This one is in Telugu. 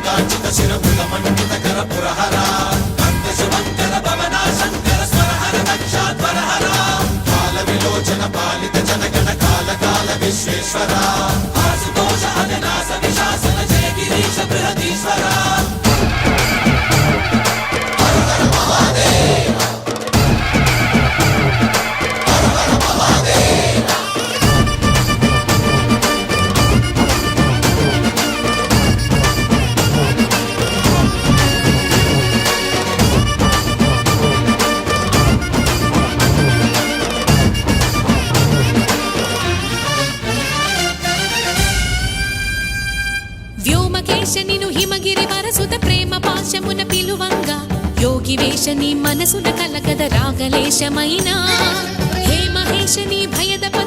కాచిత శిరముల మండిత కర పురహర కంద శుభంకర భవనా శంకర స్వరహర దక్షాధ్వరహర కాల విలోచన పాలిత జనగణ కాల కాల విశ్వేశ్వర ఆశుతోష అవినాశ విశాసన జయ గిరీశ బృహదీశ్వర వ్యోమకేశనిను హిమగిరి వరసుత ప్రేమ పాశమున పిలువంగా యోగి వేషని మనసున కలకద రాగలేశమైనా హే మహేశని భయద